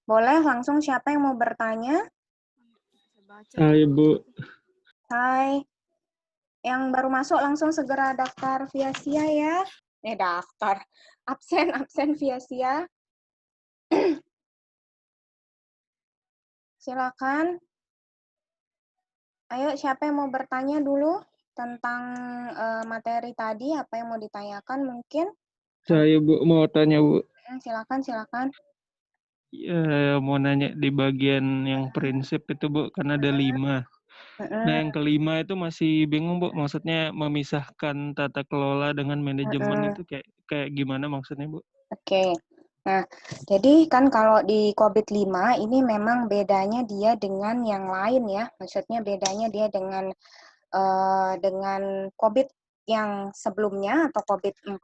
Boleh langsung siapa yang mau bertanya? Ibu. Hai, yang baru masuk langsung segera daftar via SIA ya. Daftar. Absen via SIA. Silakan. Ayo, siapa yang mau bertanya dulu tentang materi tadi? Apa yang mau ditanyakan mungkin? Saya Bu mau tanya Bu. Silakan. Ya, mau nanya di bagian yang prinsip itu Bu, kan ada 5. Nah, yang kelima itu masih bingung Bu, maksudnya memisahkan tata kelola dengan manajemen itu kayak kayak gimana maksudnya Bu? Oke. Nah, jadi kan kalau di COVID-5 ini memang bedanya dia dengan yang lain ya. Maksudnya bedanya dia dengan COVID yang sebelumnya atau COVID-41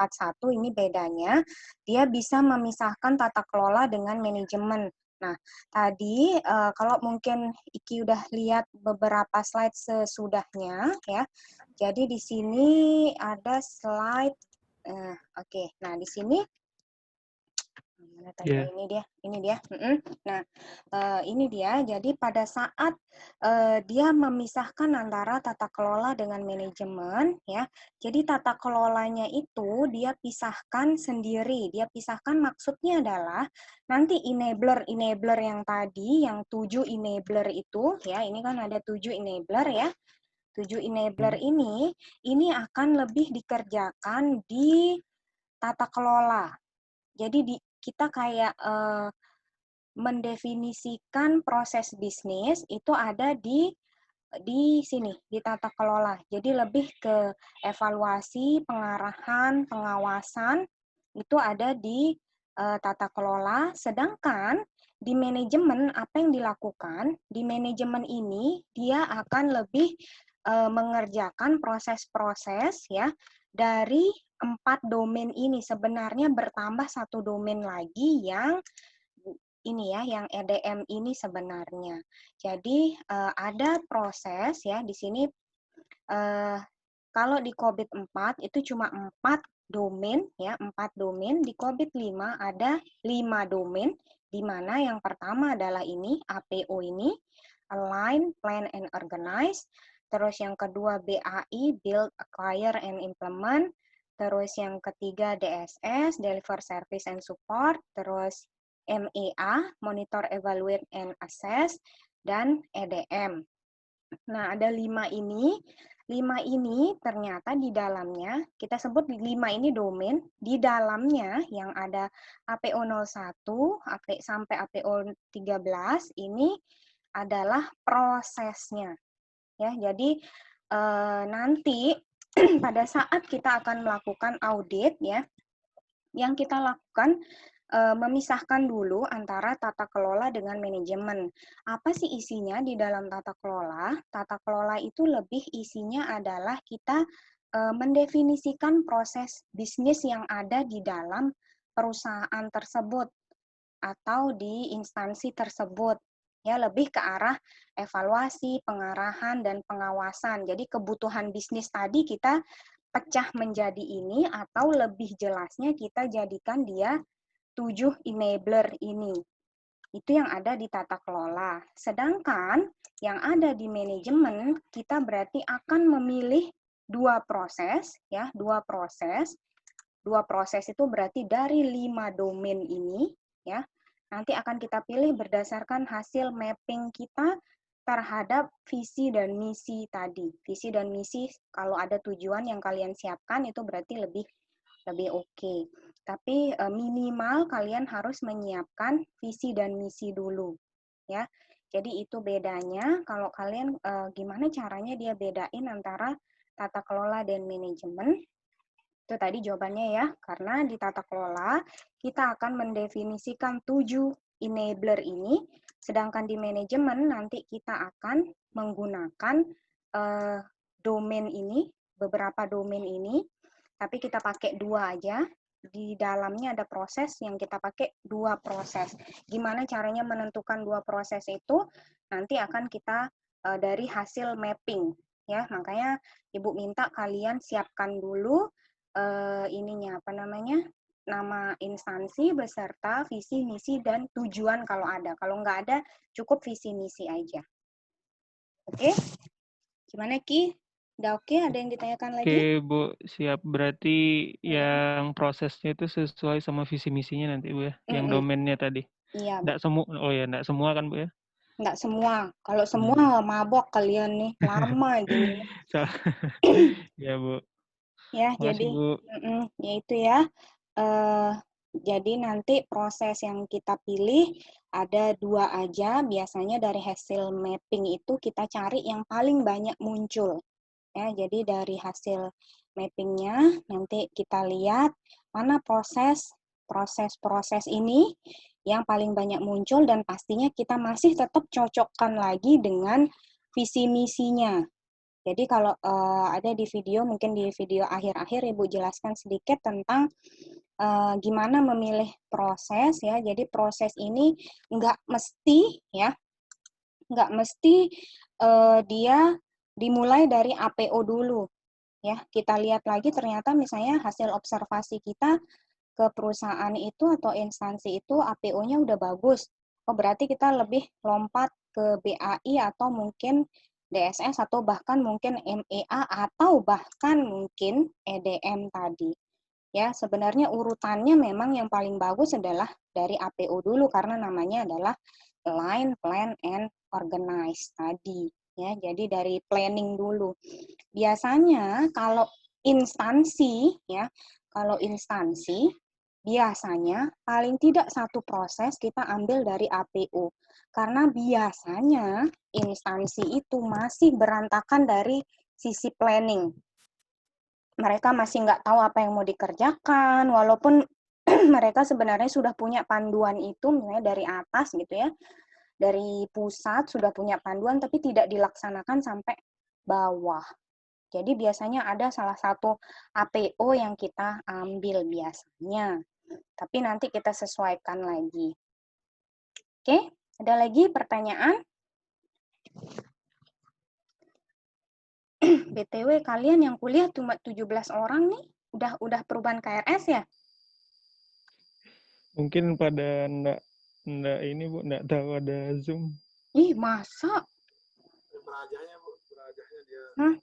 ini bedanya dia bisa memisahkan tata kelola dengan manajemen. Nah, tadi kalau mungkin Iki udah lihat beberapa slide sesudahnya ya. Jadi di sini ada slide oke. Nah, di sini mana tadi? Ya. Ini dia. Nah, ini dia. Jadi pada saat dia memisahkan antara tata kelola dengan manajemen, ya. Jadi tata kelolanya itu dia pisahkan sendiri. Dia pisahkan maksudnya adalah nanti enabler yang tadi, yang 7 enabler itu, ya. Ini kan ada 7 enabler ya. 7 enabler ini akan lebih dikerjakan di tata kelola. Jadi kita kayak mendefinisikan proses bisnis itu ada di sini, di tata kelola. Jadi lebih ke evaluasi, pengarahan, pengawasan itu ada di tata kelola. Sedangkan di manajemen apa yang dilakukan? Di manajemen ini dia akan lebih mengerjakan proses-proses ya dari 4 domain ini. Sebenarnya bertambah 1 domain lagi yang ini ya, yang EDM ini sebenarnya. Jadi ada proses ya di sini kalau di COVID-4 itu cuma 4 domain ya, 4 domain. Di COVID-5 ada 5 domain di mana yang pertama adalah ini APO ini, Align, Plan and Organize. Terus yang kedua BAI, Build, Acquire and Implement. Terus yang ketiga DSS, Deliver Service and Support. Terus MEA, Monitor, Evaluate and Assess. Dan EDM. Nah, ada 5 ini. 5 ini ternyata di dalamnya, kita sebut 5 ini domain, di dalamnya yang ada APO01 sampai APO13 ini adalah prosesnya. Ya, jadi nanti pada saat kita akan melakukan audit ya, yang kita lakukan memisahkan dulu antara tata kelola dengan manajemen. Apa sih isinya di dalam tata kelola? Tata kelola itu lebih isinya adalah kita mendefinisikan proses bisnis yang ada di dalam perusahaan tersebut atau di instansi tersebut. Ya, lebih ke arah evaluasi, pengarahan, dan pengawasan. Jadi kebutuhan bisnis tadi kita pecah menjadi ini atau lebih jelasnya kita jadikan dia 7 enabler ini. Itu yang ada di tata kelola. Sedangkan yang ada di manajemen, kita berarti akan memilih 2 proses, ya, 2 proses. 2 proses itu berarti dari 5 domain ini, ya. Nanti akan kita pilih berdasarkan hasil mapping kita terhadap visi dan misi tadi. Visi dan misi kalau ada tujuan yang kalian siapkan itu berarti lebih oke. Tapi minimal kalian harus menyiapkan visi dan misi dulu, ya. Jadi itu bedanya. Kalau kalian gimana caranya dia bedain antara tata kelola dan manajemen? Itu tadi jawabannya ya. Karena di tata kelola kita akan mendefinisikan 7 enabler ini, sedangkan di manajemen nanti kita akan menggunakan domain ini, beberapa domain ini, tapi kita pakai 2 aja. Di dalamnya ada proses yang kita pakai 2 proses. Gimana caranya menentukan 2 proses itu? Nanti akan kita dari hasil mapping ya. Makanya Ibu minta kalian siapkan dulu ininya apa namanya? nama instansi beserta visi, misi, dan tujuan kalau ada. Kalau nggak ada, cukup visi, misi aja. Oke? Gimana, Ki? Udah oke? Ada yang ditanyakan lagi? Oke, Bu. Siap. Berarti Ya. yang prosesnya itu sesuai sama visi misinya nanti, Bu ya? Yang Mm-mm. domainnya tadi. Iya, Nggak semua, oh ya, nggak semua kan, Bu ya? nggak semua. Kalau semua mabok kalian nih, lama gini. Ya, Bu. Ya, Makasih, jadi Bu. ya itu ya. Jadi nanti proses yang kita pilih ada 2 aja. Biasanya dari hasil mapping itu kita cari yang paling banyak muncul. Ya, jadi dari hasil mappingnya nanti kita lihat mana proses ini yang paling banyak muncul, dan pastinya kita masih tetap cocokkan lagi dengan visi misinya. Jadi kalau ada di video, mungkin di video akhir-akhir Ibu jelaskan sedikit tentang gimana memilih proses ya. Jadi proses ini nggak mesti ya, nggak mesti dia dimulai dari APO dulu ya. Kita lihat lagi ternyata misalnya hasil observasi kita ke perusahaan itu atau instansi itu APO-nya udah bagus. Oh, berarti kita lebih lompat ke BAI atau mungkin DSS atau bahkan mungkin MEA atau bahkan mungkin EDM tadi. Ya, sebenarnya urutannya memang yang paling bagus adalah dari APO dulu karena namanya adalah Align, Plan, and Organize tadi. Ya, jadi dari planning dulu. Biasanya kalau instansi ya, kalau instansi biasanya paling tidak satu proses kita ambil dari APO. Karena biasanya instansi itu masih berantakan dari sisi planning. Mereka masih nggak tahu apa yang mau dikerjakan, walaupun mereka sebenarnya sudah punya panduan itu, misalnya dari atas gitu ya, dari pusat sudah punya panduan, tapi tidak dilaksanakan sampai bawah. Jadi biasanya ada salah satu APO yang kita ambil biasanya. Tapi nanti kita sesuaikan lagi. Oke, ada lagi pertanyaan? BTW kalian yang kuliah cuma 17 orang nih, udah perubahan KRS ya? Mungkin pada ndak ini, Bu, ndak tahu ada Zoom. Ih, masa? Berajahnya, Bu. Berajahnya dia. Hah?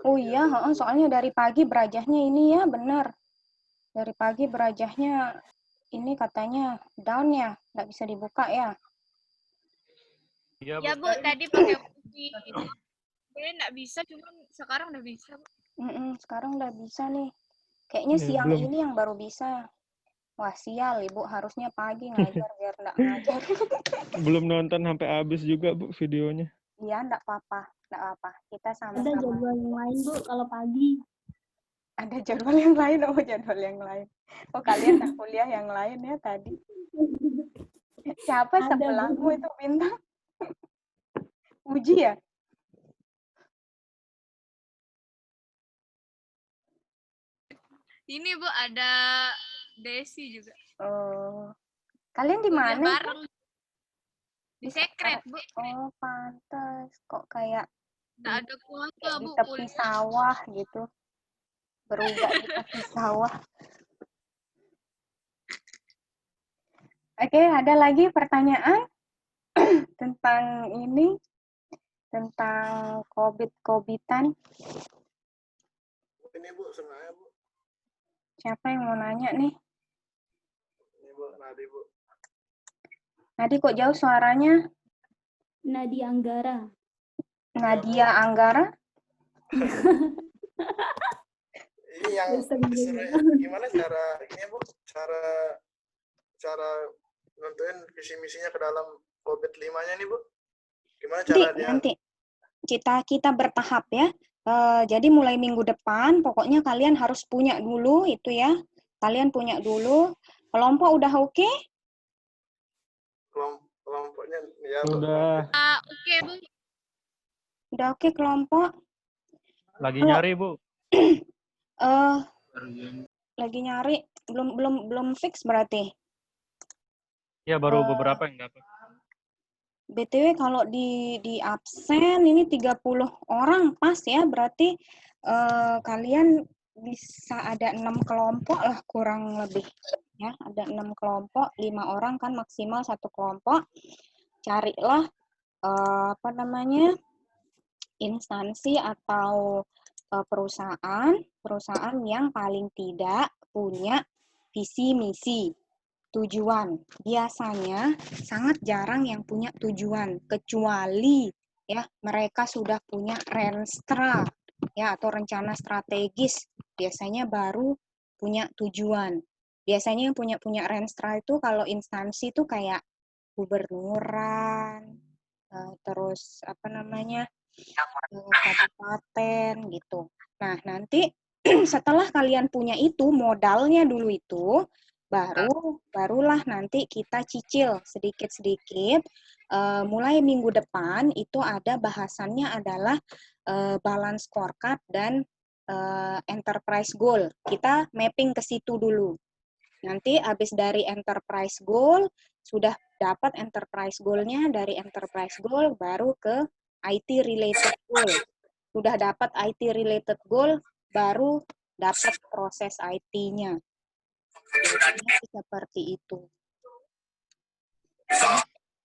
Oh iya, soalnya dari pagi berajahnya ini ya, benar. Dari pagi berajahnya ini katanya down ya, nggak bisa dibuka ya. Ya, Bu, tadi pakai wifi. Sebenarnya nggak bisa, cuman sekarang udah bisa. Sekarang udah bisa nih. Kayaknya Ya, siang belum. ini yang baru bisa. Wah, sial, Ibu. Harusnya pagi ngajar biar nggak ngajar. Belum nonton sampai habis juga, Bu, videonya. Iya, nggak apa-apa. Nggak apa. Kita sama-sama. Ada jadwal yang lain, Bu, kalau pagi. Ada jadwal yang lain? Oh, jadwal yang lain. Oh, kalian tak kuliah yang lain ya tadi. Siapa sebelahmu itu, Bintang? Uji ya? Ini, Bu, ada Desi juga. Oh. Kalian di Kuliah mana? bareng. Di Sekret, Bu. Oh, pantas. Kok kayak nggak ada kuota, di Bu. tepi sawah gitu. Berubah di tepi sawah. Oke, ada lagi pertanyaan tentang ini, tentang COVID-COVID-an? Ini, Bu, sengaja, Bu. Siapa yang mau nanya nih? Ini, Bu, Nadi, Bu. Nadi kok jauh suaranya? Nadia Anggara. Nadia Anggara? Ini yang gimana cara ini, Bu? Cara nentuin visi misinya ke dalam COVID-5-nya nih, Bu? Gimana caranya? Nanti kita bertahap ya. Jadi mulai minggu depan, pokoknya kalian harus punya dulu itu ya. Kalian punya dulu. Kelompok udah oke? Kelompoknya ya, Bu. Udah. Oke, Bu. Udah oke kelompok? Lagi nyari, Bu. Lagi nyari, belum fix berarti. Ya, baru beberapa yang dapat. BTW kalau di absen ini 30 orang pas ya, berarti kalian bisa ada 6 kelompok lah kurang lebih. Ya, ada 6 kelompok, 5 orang kan maksimal satu kelompok. Carilah apa namanya, instansi atau perusahaan yang paling tidak punya visi misi tujuan. Biasanya sangat jarang yang punya tujuan, kecuali ya mereka sudah punya renstra ya atau rencana strategis. Biasanya baru punya tujuan. Biasanya yang punya renstra itu kalau instansi itu kayak gubernuran, terus apa namanya, kabupaten gitu. Nah, nanti setelah kalian punya itu, modalnya dulu itu, barulah nanti kita cicil sedikit-sedikit. Mulai minggu depan itu ada bahasannya adalah balance scorecard dan enterprise goal. Kita mapping ke situ dulu. Nanti habis dari enterprise goal, sudah dapat enterprise goal-nya, dari enterprise goal baru ke IT related goal. Sudah dapat IT related goal, baru dapat proses IT-nya. Seperti itu.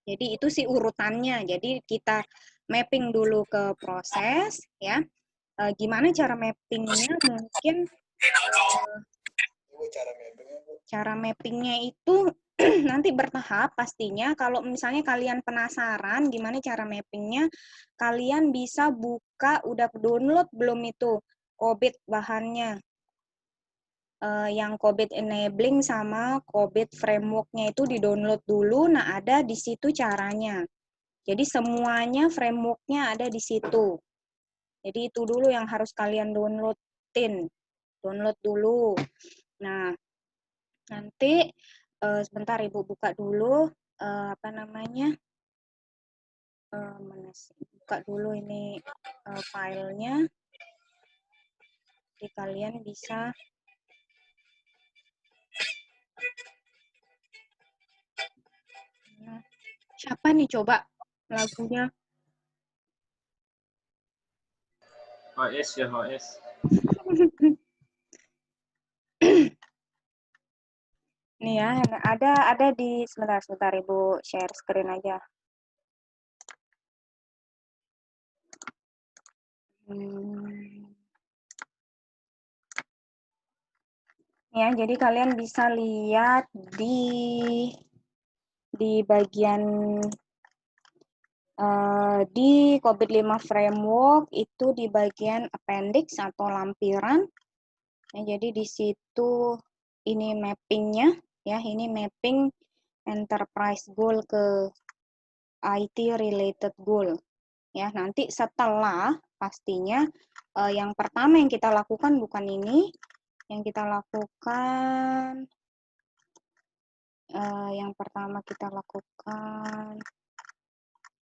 Jadi itu sih urutannya. Jadi kita mapping dulu ke proses, ya. Gimana cara mappingnya? Mungkin cara mappingnya itu nanti bertahap pastinya. Kalau misalnya kalian penasaran gimana cara mappingnya, kalian bisa buka, udah download belum itu COBIT bahannya. Yang COBIT enabling sama COBIT framework-nya itu di-download dulu. Nah, ada di situ caranya. Jadi semuanya framework-nya ada di situ. Jadi itu dulu yang harus kalian downloadin. Download dulu. Nah, nanti sebentar Ibu buka dulu apa namanya? Buka dulu ini filenya. Jadi kalian bisa siapa nih coba lagunya? OS ya, OS. Nih ya, ada di sebentar Ibu share screen aja. Ya, jadi kalian bisa lihat di bagian di COBIT 5 framework itu di bagian appendix atau lampiran. Ya, jadi di situ ini mappingnya, ya ini mapping enterprise goal ke IT related goal. Ya, nanti setelah pastinya yang pertama yang kita lakukan bukan ini, yang kita lakukan yang pertama kita lakukan,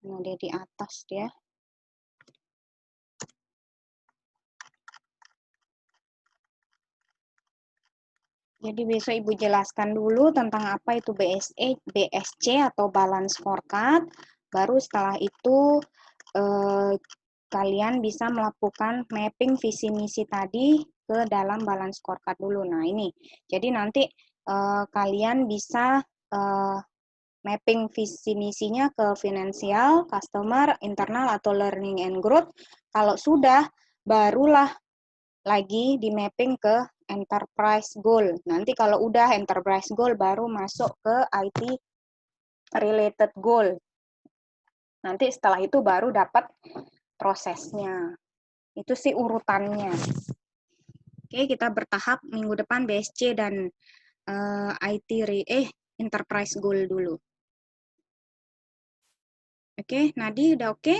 nah dia di atas dia. Jadi besok Ibu jelaskan dulu tentang apa itu BSC atau balance scorecard. Baru setelah itu kalian bisa melakukan mapping visi misi tadi ke dalam balance scorecard dulu. Nah ini, jadi nanti kalian bisa mapping visi misinya ke finansial, customer, internal, atau learning and growth. Kalau sudah, barulah lagi di mapping ke enterprise goal. Nanti kalau udah enterprise goal baru masuk ke IT related goal. Nanti setelah itu baru dapat prosesnya. Itu sih urutannya. Oke, kita bertahap minggu depan BSC dan enterprise goal dulu. Oke, Nadi udah oke?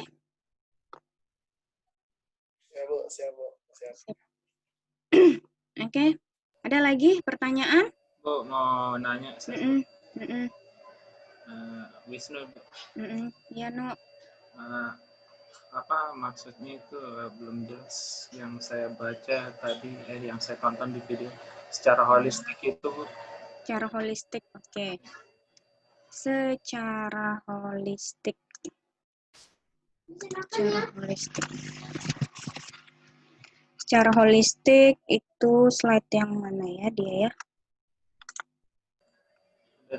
Siap, Bu. Oke, ada lagi pertanyaan? Bu, mau nanya saya. Wisnu, Bu. Iya, No. Apa maksudnya itu belum jelas yang saya baca tadi, yang saya tonton di video. Secara holistik itu, Bu. Secara holistik, oke. Secara holistik. Secara holistik itu slide yang mana ya dia ya?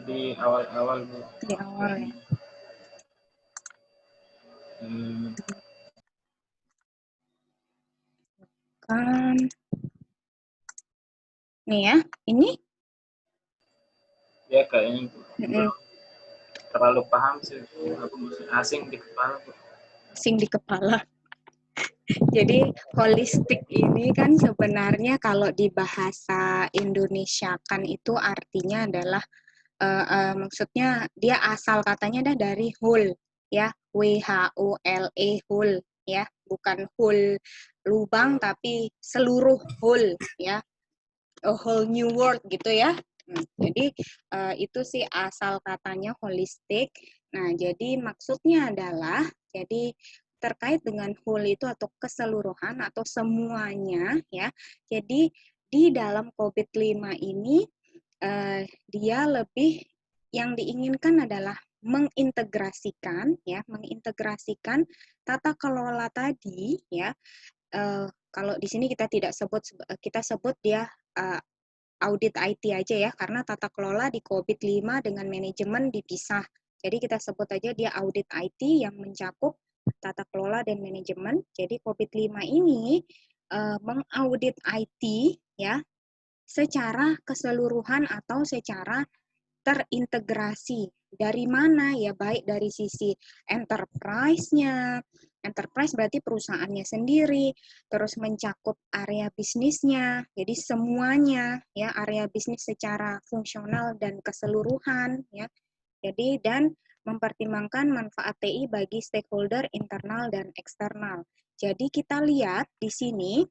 Di awal-awal Bu. Di awal ya. Kan nih ya, ini Ya kayaknya Bu. mm-mm, Terlalu paham sih Bu. Aku masih asing di kepala Bu. asing di kepala. Jadi holistik ini kan sebenarnya kalau di bahasa Indonesia kan itu artinya adalah maksudnya dia asal katanya dah dari whole ya, WHOLE whole ya, bukan whole lubang tapi seluruh whole ya, a whole new world gitu ya. Jadi itu sih asal katanya holistik. Nah, jadi maksudnya adalah jadi terkait dengan whole itu atau keseluruhan atau semuanya ya. Jadi di dalam COVID-5 ini dia lebih yang diinginkan adalah mengintegrasikan mengintegrasikan tata kelola tadi ya. Kalau di sini kita tidak sebut, kita sebut dia audit IT aja ya, karena tata kelola di COVID-5 dengan manajemen dipisah. Jadi kita sebut aja dia audit IT yang mencakup tata kelola dan manajemen. Jadi COVID-5 ini mengaudit IT ya secara keseluruhan atau secara terintegrasi. Dari mana ya, baik dari sisi enterprise-nya, enterprise berarti perusahaannya sendiri, terus mencakup area bisnisnya, jadi semuanya ya, area bisnis secara fungsional dan keseluruhan ya. Jadi dan mempertimbangkan manfaat TI bagi stakeholder internal dan eksternal. Jadi kita lihat di sini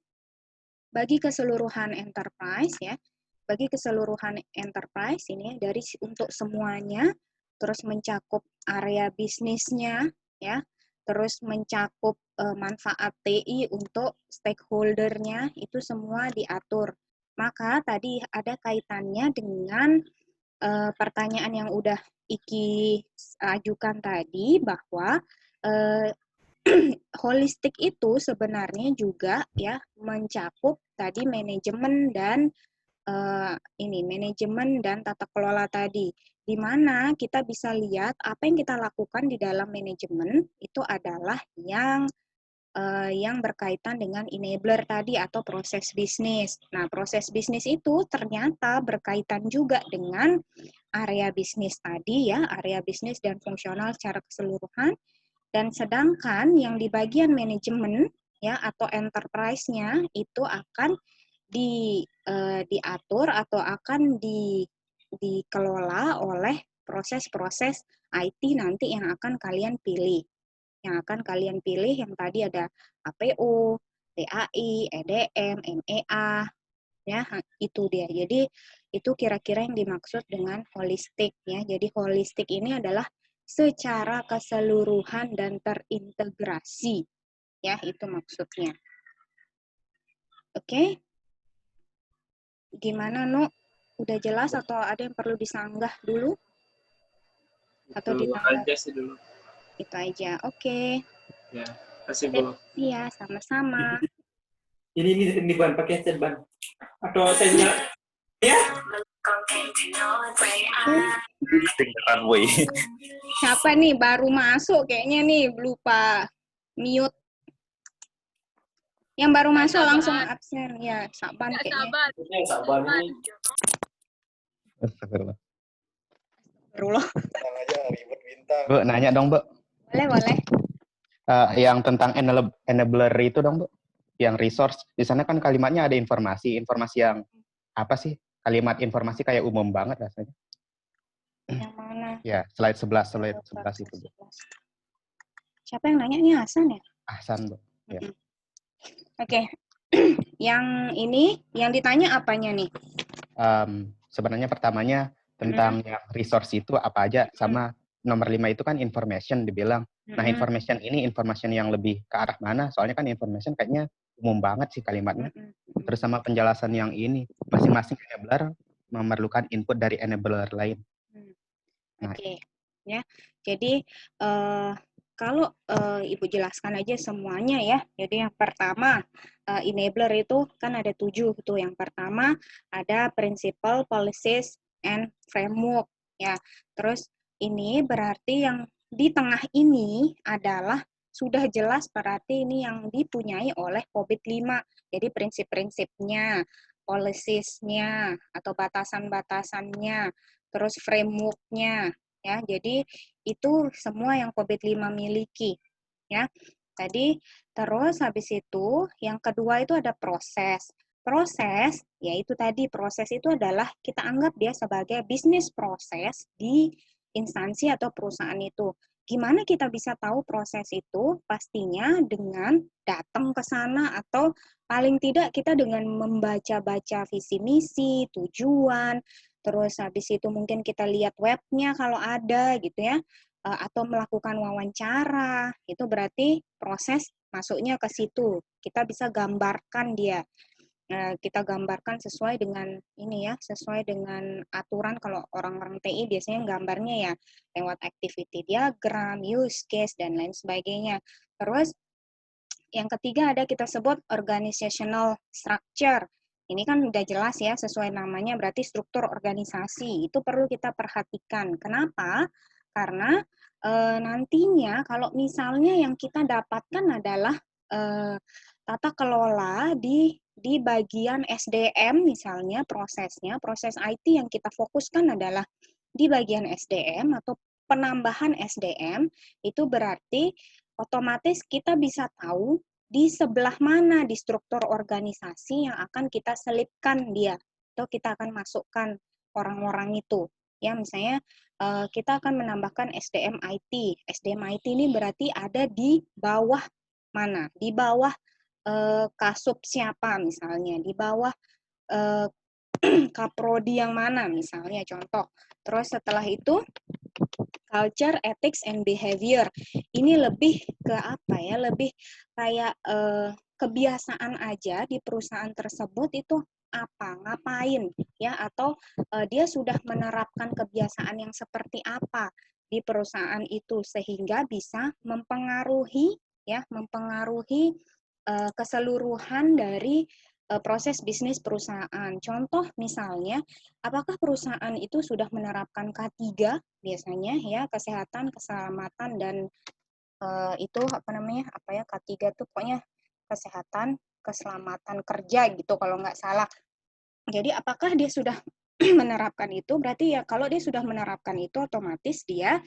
bagi keseluruhan enterprise ya, bagi keseluruhan enterprise ini dari untuk semuanya, terus mencakup area bisnisnya ya, terus mencakup manfaat TI untuk stakeholdernya, itu semua diatur. Maka tadi ada kaitannya dengan pertanyaan yang udah Iki ajukan tadi bahwa holistik itu sebenarnya juga ya mencakup tadi manajemen dan manajemen dan tata kelola tadi, di mana kita bisa lihat apa yang kita lakukan di dalam manajemen itu adalah yang berkaitan dengan enabler tadi atau proses bisnis. Nah, proses bisnis itu ternyata berkaitan juga dengan area bisnis tadi ya, area bisnis dan fungsional secara keseluruhan. Dan sedangkan yang di bagian manajemen ya atau enterprise-nya itu akan diatur atau akan dikelola oleh proses-proses IT nanti yang akan kalian pilih. Yang akan kalian pilih yang tadi ada APO, TAI, EDM, MEA, ya itu dia. Jadi itu kira-kira yang dimaksud dengan holistik ya. Jadi holistik ini adalah secara keseluruhan dan terintegrasi. Ya, itu maksudnya. Oke? Gimana, Nu? Udah jelas atau ada yang perlu disanggah dulu? Atau Itu ditambah? aja sih dulu. Itu aja. Oke. Ya, kasih Bu. Iya, sama-sama. Ini ban pakai headset ban. Atau saya ya? Runway. Siapa nih baru masuk kayaknya nih, lupa mute. Yang baru masuk langsung absen. Ya, Saban kayaknya. Sabar nih. Astagfirullah. Tenang aja, ribet bintang. Bu, nanya dong, Bu. Boleh. Yang tentang enabler itu dong, Bu. Yang resource. Di sana kan kalimatnya ada informasi. Informasi yang apa sih? Kalimat informasi kayak umum banget rasanya. Yang mana? Ya, slide 11 itu, Bu. Siapa yang nanya? Ini Hasan ya? Ahsan, Bu. Ya. Oke. Yang ini, yang ditanya apanya nih? Sebenarnya pertamanya tentang yang resource itu apa aja, sama nomor 5 itu kan information dibilang. Nah, information ini information yang lebih ke arah mana? Soalnya kan information kayaknya umum banget sih kalimatnya. Terus sama penjelasan yang ini, masing-masing enabler memerlukan input dari enabler lain. Oke. Ya. Jadi kalau Ibu jelaskan aja semuanya ya. Jadi yang pertama, enabler itu kan ada 7 tuh. Yang pertama ada principle, policies, and framework ya. Terus ini berarti yang di tengah ini adalah sudah jelas berarti ini yang dipunyai oleh COVID-5. Jadi prinsip-prinsipnya, policies-nya atau batasan-batasannya, terus framework-nya ya. Jadi itu semua yang COVID-5 miliki ya. Tadi terus habis itu yang kedua itu ada proses. Proses yaitu tadi proses itu adalah kita anggap dia sebagai bisnis proses di instansi atau perusahaan itu. Gimana kita bisa tahu proses itu? Pastinya dengan datang ke sana atau paling tidak kita dengan membaca-baca visi misi, tujuan, terus habis itu mungkin kita lihat webnya kalau ada gitu ya, atau melakukan wawancara, itu berarti proses masuknya ke situ. Kita bisa gambarkan dia. Kita gambarkan sesuai dengan ini ya, sesuai dengan aturan. Kalau orang-orang TI biasanya gambarnya ya lewat activity diagram, use case, dan lain sebagainya. Terus yang ketiga ada kita sebut organizational structure. Ini kan udah jelas ya, sesuai namanya berarti struktur organisasi. Itu perlu kita perhatikan. Kenapa? Karena nantinya kalau misalnya yang kita dapatkan adalah tata kelola di bagian SDM misalnya prosesnya, proses IT yang kita fokuskan adalah di bagian SDM atau penambahan SDM, itu berarti otomatis kita bisa tahu di sebelah mana di struktur organisasi yang akan kita selipkan dia atau kita akan masukkan orang-orang itu. Ya, misalnya kita akan menambahkan SDM IT. SDM IT ini berarti ada di bawah mana? Di bawah Kasub siapa misalnya, di bawah Kaprodi yang mana misalnya contoh. Terus setelah itu culture, ethics, and behavior. Ini lebih ke apa ya? Lebih kayak kebiasaan aja di perusahaan tersebut itu apa, ngapain ya, atau dia sudah menerapkan kebiasaan yang seperti apa di perusahaan itu sehingga bisa mempengaruhi keseluruhan dari proses bisnis perusahaan. Contoh misalnya, apakah perusahaan itu sudah menerapkan K3 biasanya ya, kesehatan, keselamatan, dan itu K3 itu pokoknya kesehatan, keselamatan kerja gitu kalau nggak salah. Jadi apakah dia sudah menerapkan itu? Berarti ya kalau dia sudah menerapkan itu otomatis dia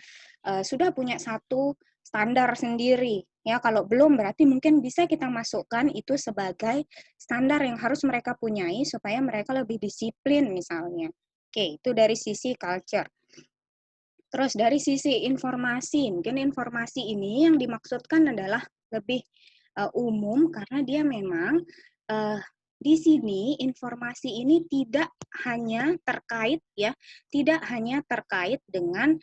sudah punya satu standar sendiri. Ya, kalau belum berarti mungkin bisa kita masukkan itu sebagai standar yang harus mereka punyai supaya mereka lebih disiplin misalnya. Oke, itu dari sisi culture. Terus dari sisi informasi, mungkin informasi ini yang dimaksudkan adalah lebih umum karena dia memang di sini informasi ini tidak hanya terkait dengan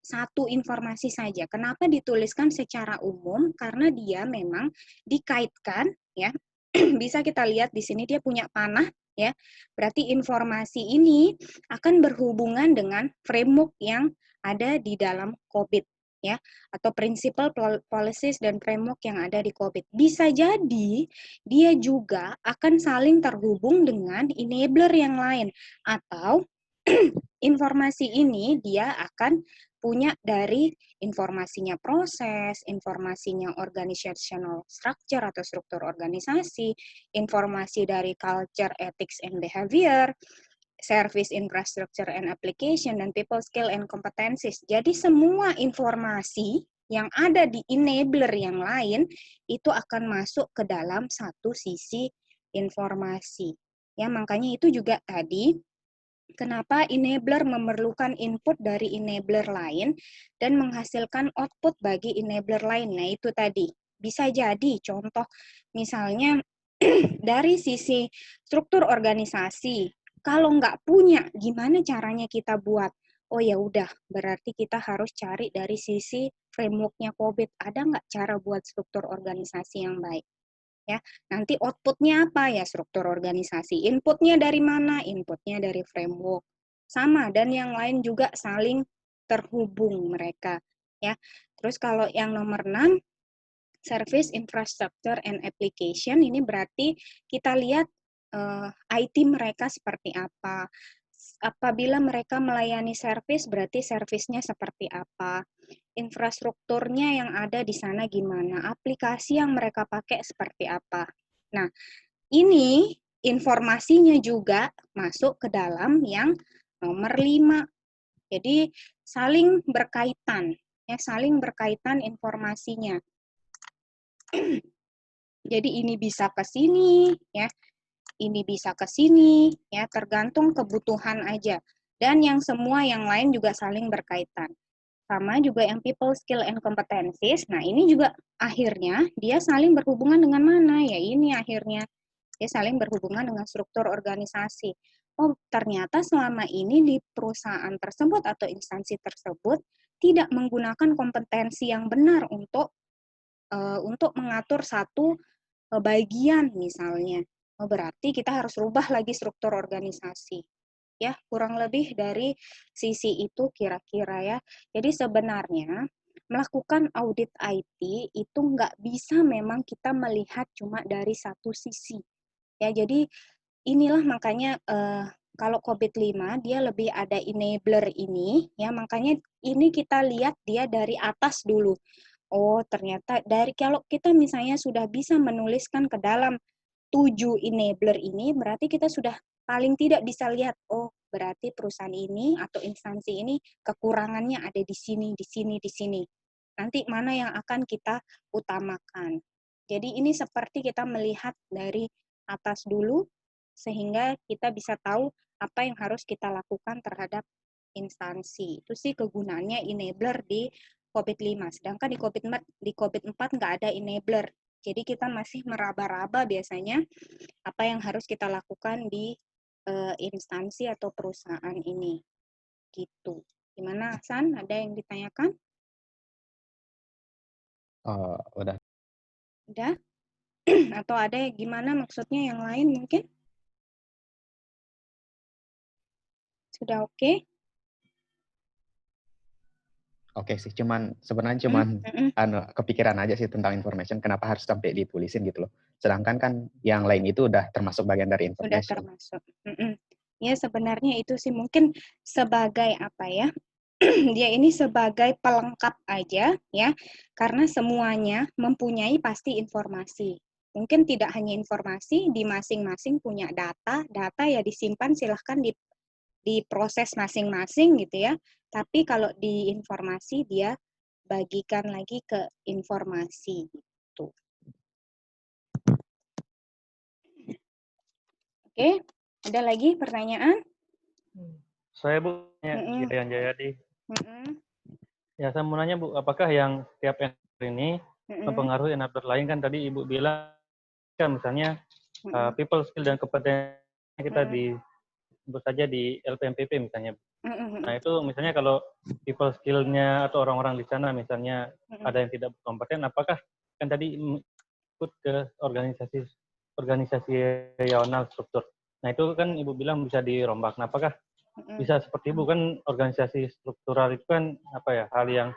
satu informasi saja. Kenapa dituliskan secara umum? Karena dia memang dikaitkan ya. Bisa kita lihat di sini dia punya panah ya. Berarti informasi ini akan berhubungan dengan framework yang ada di dalam COVID ya, atau principle, policies, dan framework yang ada di COVID. Bisa jadi dia juga akan saling terhubung dengan enabler yang lain, atau informasi ini dia akan punya dari informasinya proses, informasinya organizational structure atau struktur organisasi, informasi dari culture, ethics, and behavior, service infrastructure and application, dan people skill and competencies. Jadi semua informasi yang ada di enabler yang lain itu akan masuk ke dalam satu sisi informasi. Ya, makanya itu juga tadi kenapa enabler memerlukan input dari enabler lain dan menghasilkan output bagi enabler lain. Nah, itu tadi. Bisa jadi contoh misalnya dari sisi struktur organisasi, kalau nggak punya, gimana caranya kita buat? Oh ya udah, berarti kita harus cari dari sisi framework-nya COVID. Ada nggak cara buat struktur organisasi yang baik? Ya, nanti output-nya apa ya, struktur organisasi. Input-nya dari mana? Input-nya dari framework. Sama, dan yang lain juga saling terhubung mereka. Ya, Terus kalau yang nomor 6, Service Infrastructure and Application, ini berarti kita lihat IT mereka seperti apa. Apabila mereka melayani service, berarti servisnya seperti apa. Infrastrukturnya yang ada di sana gimana. Aplikasi yang mereka pakai seperti apa. Nah, ini informasinya juga masuk ke dalam yang nomor 5. Jadi saling berkaitan, ya, saling berkaitan informasinya. Jadi ini bisa ke sini, ya. Ini bisa ke sini, ya, tergantung kebutuhan aja. Dan yang semua yang lain juga saling berkaitan. Sama juga yang people skill and competencies. Nah, ini juga akhirnya dia saling berhubungan dengan mana? Ya ini akhirnya dia saling berhubungan dengan struktur organisasi. Oh, ternyata selama ini di perusahaan tersebut atau instansi tersebut tidak menggunakan kompetensi yang benar untuk mengatur satu bagian misalnya. Oh, berarti kita harus rubah lagi struktur organisasi. Ya, kurang lebih dari sisi itu kira-kira ya. Jadi sebenarnya melakukan audit IT itu nggak bisa memang kita melihat cuma dari satu sisi. Ya, jadi inilah makanya kalau COVID-5 dia lebih ada enabler ini, ya makanya ini kita lihat dia dari atas dulu. Oh, ternyata kalau kita misalnya sudah bisa menuliskan ke dalam 7 enabler ini, berarti kita sudah paling tidak bisa lihat, oh berarti perusahaan ini atau instansi ini kekurangannya ada di sini, di sini, di sini. Nanti mana yang akan kita utamakan. Jadi ini seperti kita melihat dari atas dulu, sehingga kita bisa tahu apa yang harus kita lakukan terhadap instansi. Itu sih kegunaannya enabler di COVID-5. Sedangkan di COVID-4 nggak ada enabler. Jadi kita masih meraba-raba biasanya apa yang harus kita lakukan di instansi atau perusahaan ini. Gitu. Gimana, San? Ada yang ditanyakan? Udah. Udah? Atau ada gimana maksudnya yang lain mungkin? Sudah oke? Oke sih, sebenarnya kepikiran aja sih tentang information, kenapa harus sampai ditulisin gitu loh. Sedangkan kan yang lain itu udah termasuk bagian dari Sudah information. termasuk. Ya sebenarnya itu sih mungkin sebagai apa ya? Dia ini sebagai pelengkap aja ya, karena semuanya mempunyai pasti informasi. Mungkin tidak hanya informasi, di masing-masing punya data ya disimpan silahkan diproses masing-masing gitu ya. Tapi kalau di informasi dia bagikan lagi ke informasi gitu. Oke, ada lagi pertanyaan? Saya Bu, Jaya Jayadi. Ya saya mau nanya Bu, apakah yang tiap enabler ini mempengaruhi enabler lain? Kan tadi Ibu bilang kan misalnya people skill dan kompetensi kita sebut saja di LPMPP misalnya. Nah itu misalnya kalau people skill-nya atau orang-orang di sana misalnya ada yang tidak berkompeten, apakah kan tadi ikut ke organisasional struktur. Nah itu kan Ibu bilang bisa dirombak. Nah apakah bisa seperti Ibu kan organisasi struktural itu kan apa ya hal yang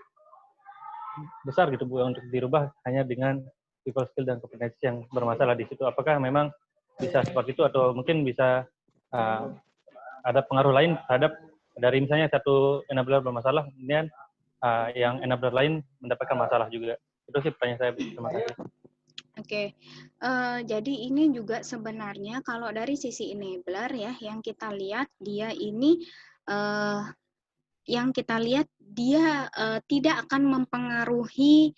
besar gitu Bu untuk dirubah hanya dengan people skill dan kompetensi yang bermasalah di situ. Apakah memang bisa seperti itu atau mungkin bisa ada pengaruh lain terhadap dari misalnya satu enabler bermasalah, kemudian yang enabler lain mendapatkan masalah juga. Itu sih pertanyaan saya. Terima kasih. Oke, jadi ini juga sebenarnya kalau dari sisi enabler ya, yang kita lihat dia ini tidak akan mempengaruhi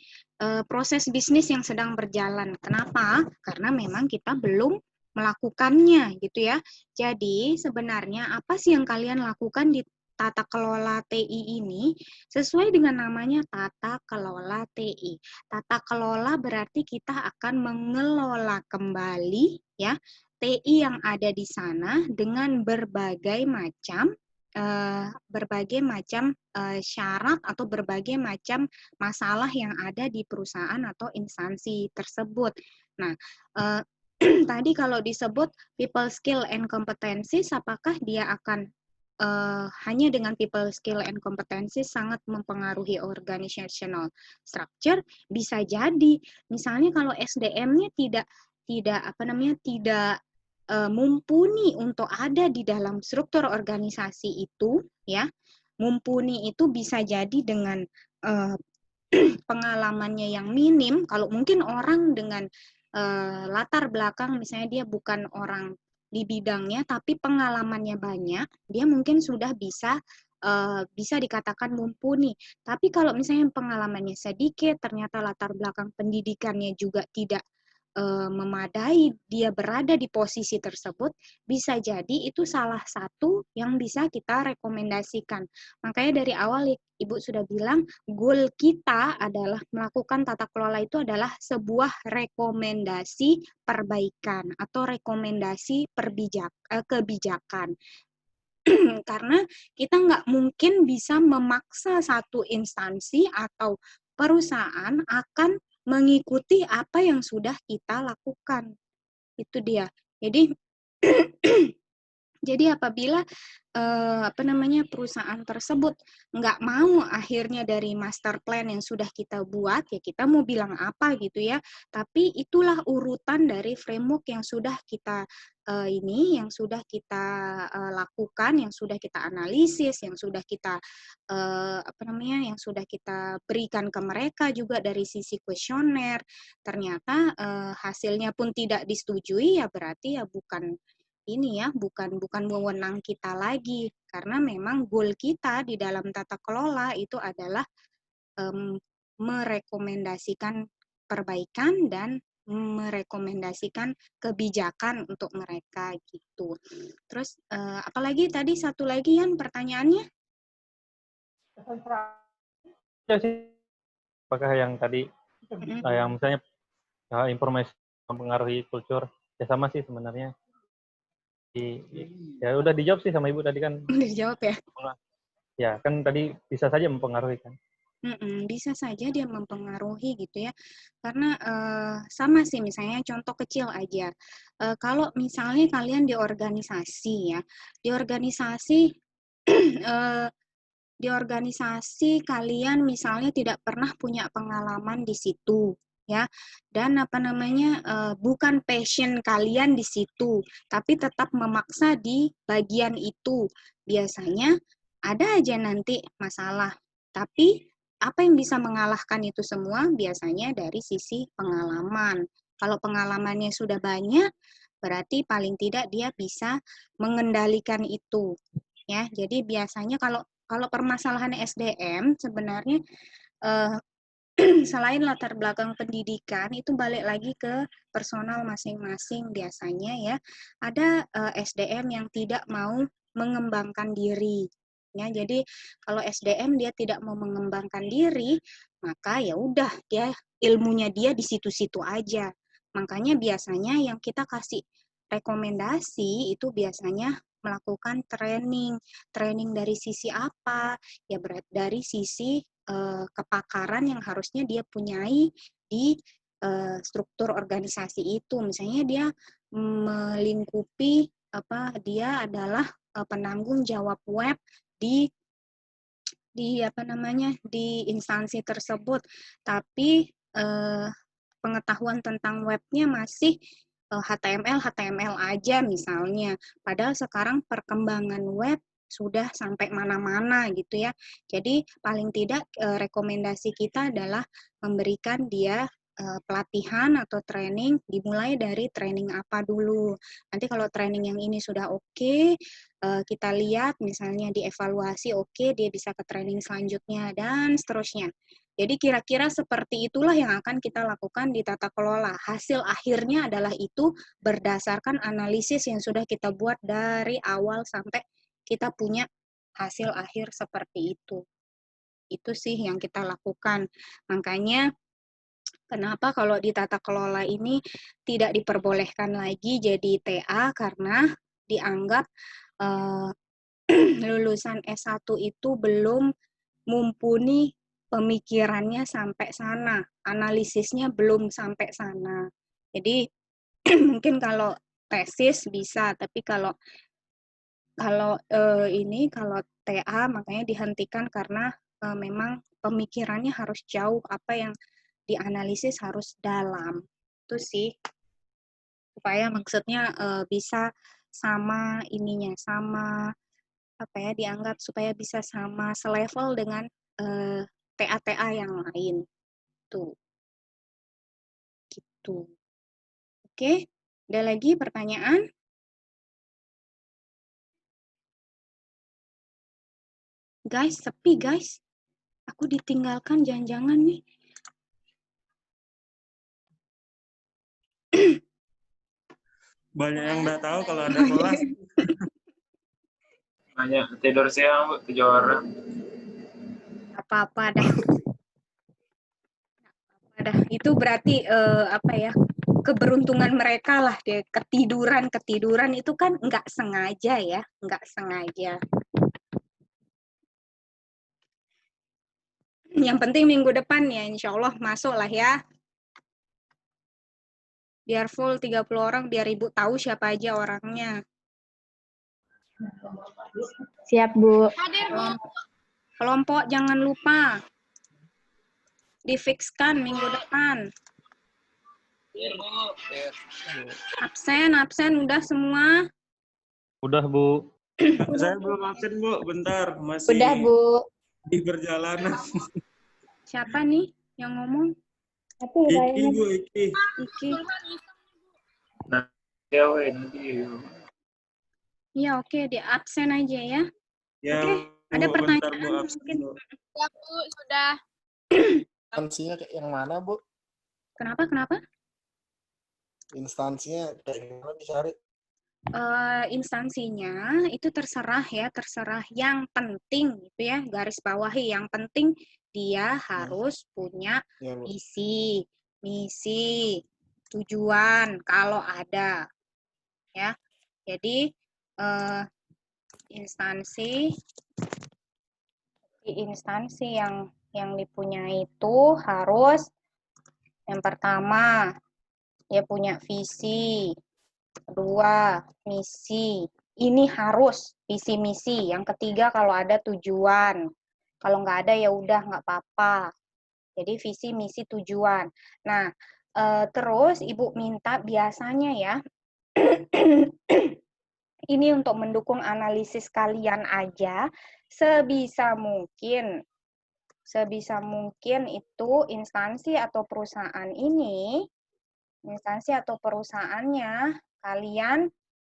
proses bisnis yang sedang berjalan. Kenapa? Karena memang kita belum melakukannya gitu ya. Jadi sebenarnya apa sih yang kalian lakukan di tata kelola TI ini sesuai dengan namanya tata kelola TI. Tata kelola berarti kita akan mengelola kembali ya TI yang ada di sana dengan berbagai macam syarat atau berbagai macam masalah yang ada di perusahaan atau instansi tersebut. Nah, tadi kalau disebut people skill and competencies, apakah dia akan hanya dengan people skill and competency sangat mempengaruhi organizational structure. Bisa jadi misalnya kalau SDM-nya tidak mumpuni untuk ada di dalam struktur organisasi itu, ya. Mumpuni itu bisa jadi dengan pengalamannya yang minim. Kalau mungkin orang dengan latar belakang misalnya dia bukan orang di bidangnya tapi pengalamannya banyak, dia mungkin sudah bisa dikatakan mumpuni. Tapi kalau misalnya pengalamannya sedikit, ternyata latar belakang pendidikannya juga tidak memadai, dia berada di posisi tersebut, bisa jadi itu salah satu yang bisa kita rekomendasikan. Makanya dari awal Ibu sudah bilang, goal kita adalah melakukan tata kelola itu adalah sebuah rekomendasi perbaikan atau rekomendasi kebijakan. Karena kita nggak mungkin bisa memaksa satu instansi atau perusahaan akan mengikuti apa yang sudah kita lakukan. Itu dia. Jadi apabila perusahaan tersebut nggak mau akhirnya dari master plan yang sudah kita buat, ya kita mau bilang apa gitu ya. Tapi itulah urutan dari framework yang sudah kita lakukan, yang sudah kita analisis, yang sudah kita yang sudah kita berikan ke mereka juga dari sisi kuesioner. Ternyata hasilnya pun tidak disetujui, ya berarti ya bukan wewenang kita lagi, karena memang goal kita di dalam tata kelola itu adalah merekomendasikan perbaikan dan merekomendasikan kebijakan untuk mereka gitu. Terus apalagi tadi satu lagi Yan pertanyaannya? Apakah yang tadi yang misalnya informasi mempengaruhi kultur, ya sama sih sebenarnya. Ya udah dijawab sih sama Ibu tadi kan. Udah dijawab ya? Ya kan tadi bisa saja mempengaruhi kan. Bisa saja dia mempengaruhi gitu ya, karena sama sih misalnya contoh kecil aja, kalau misalnya kalian di organisasi ya, di organisasi kalian misalnya tidak pernah punya pengalaman di situ ya, dan bukan passion kalian di situ, tapi tetap memaksa di bagian itu, biasanya ada aja nanti masalah. Tapi apa yang bisa mengalahkan itu semua? Biasanya dari sisi pengalaman. Kalau pengalamannya sudah banyak, berarti paling tidak dia bisa mengendalikan itu. Ya, jadi biasanya kalau permasalahan SDM sebenarnya selain latar belakang pendidikan itu balik lagi ke personal masing-masing biasanya ya. Ada SDM yang tidak mau mengembangkan diri. Ya, jadi kalau SDM dia tidak mau mengembangkan diri, maka ya udah ilmunya dia di situ-situ aja. Makanya biasanya yang kita kasih rekomendasi itu biasanya melakukan training dari sisi apa? Ya dari sisi kepakaran yang harusnya dia punyai di struktur organisasi itu. Misalnya dia melingkupi dia adalah penanggung jawab web di instansi tersebut, tapi pengetahuan tentang webnya masih HTML aja misalnya, padahal sekarang perkembangan web sudah sampai mana-mana gitu ya. Jadi paling tidak rekomendasi kita adalah memberikan dia pelatihan atau training, dimulai dari training apa dulu. Nanti kalau training yang ini sudah oke, kita lihat misalnya dievaluasi oke, dia bisa ke training selanjutnya dan seterusnya. Jadi kira-kira seperti itulah yang akan kita lakukan di tata kelola. Hasil akhirnya adalah itu berdasarkan analisis yang sudah kita buat dari awal sampai kita punya hasil akhir seperti itu. Itu sih yang kita lakukan. Makanya kenapa kalau di tata kelola ini tidak diperbolehkan lagi jadi TA, karena dianggap lulusan S1 itu belum mumpuni pemikirannya sampai sana, analisisnya belum sampai sana. Jadi mungkin kalau tesis bisa, tapi kalau Kalau kalau TA makanya dihentikan karena memang pemikirannya harus jauh, apa yang dianalisis harus dalam. Itu sih. Supaya maksudnya bisa sama ininya, sama apa ya, dianggap supaya bisa sama selevel dengan TA-TA yang lain. Tuh. Gitu. Oke, ada lagi pertanyaan? Guys, sepi guys. Aku ditinggalkan, jangan-jangan nih. Banyak yang udah tahu kalau ada kelas. Banyak tidur siang, Bu, 7 orang. Apa-apa dah. Itu berarti apa ya, keberuntungan mereka lah deh. Ketiduran itu kan nggak sengaja ya, nggak sengaja. Yang penting minggu depan ya, insya Allah masuk lah ya. Biar full 30 orang, biar Ibu tahu siapa aja orangnya. Siap, Bu. Hadir, Bu. Kelompok jangan lupa. Difikskan minggu depan. Absen udah semua? Udah, Bu. Saya belum absen, Bu. Bentar, masih Udah, Bu. di perjalanan. Siapa nih yang ngomong? Aku Iki, Bu, Iki. Iki. Nah, ya, weh, nanti. Iya, oke, di absen aja ya. Ya, Oke, Bu, ada bentar, pertanyaan Bu, absen, mungkin? Bu. Ya, Bu, sudah. Instansinya kayak yang mana, Bu? Kenapa? Instansinya kayak gimana dicari? Instansinya itu terserah ya, terserah. Yang penting gitu ya, garis bawahi, yang penting dia harus punya Ya, Bu. visi, misi, tujuan kalau ada ya. Jadi instansi yang dipunyai itu harus yang pertama dia punya visi, kedua misi. Ini harus visi misi. Yang ketiga kalau ada tujuan. Kalau nggak ada ya udah nggak apa-apa. Jadi visi misi tujuan. Nah terus Ibu minta biasanya ya ini untuk mendukung analisis kalian aja sebisa mungkin itu instansi atau perusahaannya kalian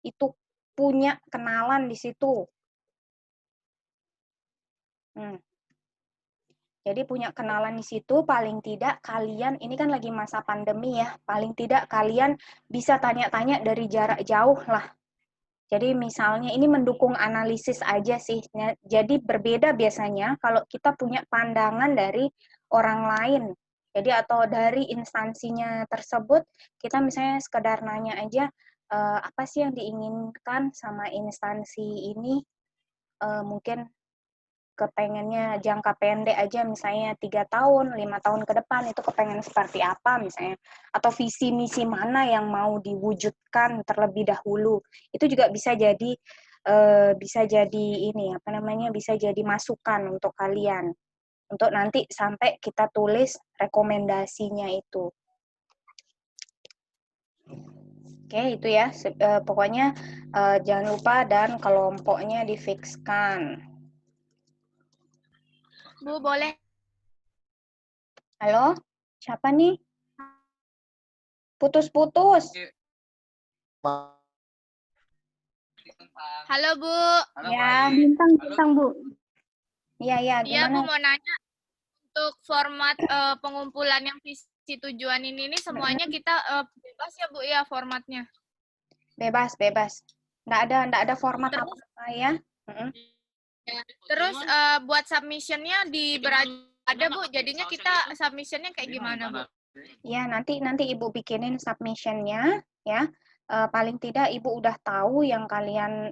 itu punya kenalan di situ. Jadi punya kenalan di situ, paling tidak kalian, ini kan lagi masa pandemi ya, paling tidak kalian bisa tanya-tanya dari jarak jauh lah. Jadi misalnya ini mendukung analisis aja sih. Jadi berbeda biasanya kalau kita punya pandangan dari orang lain. Jadi atau dari instansinya tersebut, kita misalnya sekedar nanya aja, apa sih yang diinginkan sama instansi ini? Mungkin kepengennya jangka pendek aja misalnya 3 tahun, 5 tahun ke depan itu kepengen seperti apa misalnya, atau visi misi mana yang mau diwujudkan terlebih dahulu. Itu juga bisa jadi bisa jadi masukan untuk kalian untuk nanti sampai kita tulis rekomendasinya itu. Oke, itu ya. Pokoknya jangan lupa dan kelompoknya difikskan. Bu, boleh. Halo, siapa nih? Putus-putus. Halo, Bu. Ya, Bintang, Bu. iya, Iya, Bu, gimana? mau nanya untuk format pengumpulan yang visi tujuan ini semuanya kita bebas ya, Bu, ya formatnya? Bebas. Nggak ada format apa-apa ya. Terus buat submission-nya ada, Bu. Jadinya kita submission-nya kayak gimana, Bu? Ya, nanti Ibu bikinin submission-nya ya. Paling tidak Ibu udah tahu yang kalian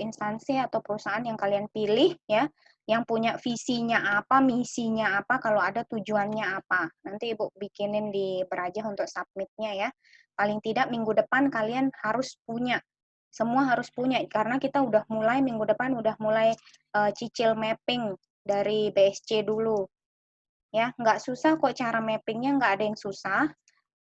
instansi atau perusahaan yang kalian pilih ya, yang punya visinya apa, misinya apa, kalau ada tujuannya apa. Nanti Ibu bikinin di Berajah untuk submit-nya ya. Paling tidak minggu depan kalian harus punya Semua harus punya, karena kita udah mulai minggu depan udah mulai cicil mapping dari BSC dulu. Ya, nggak susah kok cara mappingnya, nggak ada yang susah.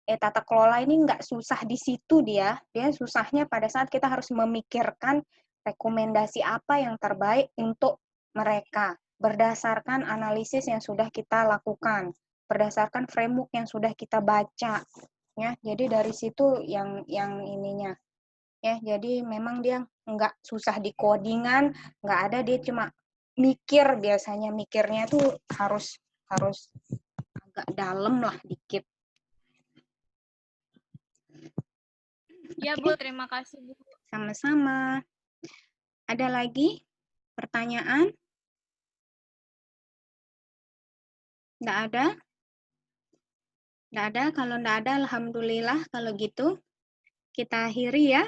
Tata kelola ini nggak susah di situ dia susahnya pada saat kita harus memikirkan rekomendasi apa yang terbaik untuk mereka berdasarkan analisis yang sudah kita lakukan, berdasarkan framework yang sudah kita baca, ya. Jadi dari situ yang ininya, ya. Jadi memang dia nggak susah di codingan, nggak ada, dia cuma mikir, biasanya mikirnya tuh harus agak dalam lah dikit. Ya, Bu, terima kasih, Bu. Sama-sama. Ada lagi pertanyaan? Nggak ada? Nggak ada? Kalau nggak ada, alhamdulillah. Kalau gitu, kita akhiri ya.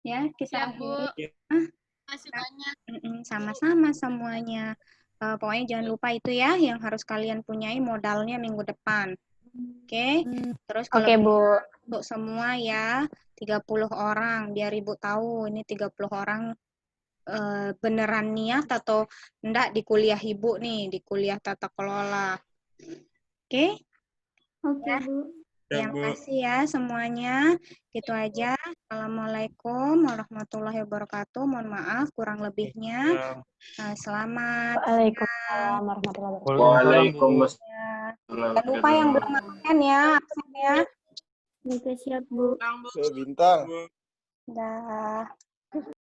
Ya, kita Siap, Bu. akhiri. Terima kasih banyak. Sama-sama semuanya. Pokoknya jangan lupa itu ya, yang harus kalian punyai modalnya minggu depan. Oke? Terus kalau Oke, Bu. untuk semua ya, 30 orang, biar Ibu tahu ini 30 orang beneran niat atau enggak di kuliah Ibu nih, di kuliah tata kelola. Oke? Oke, Ya. Bu. Terima kasih ya semuanya. Gitu aja. Assalamualaikum warahmatullahi wabarakatuh. Mohon maaf kurang lebihnya. Selamat. Waalaikumsalam warahmatullahi wabarakatuh. Waalaikumsalam. Jangan lupa yang belum makan ya, absen ya. Oke, siap, Bu. Bintang. Dah.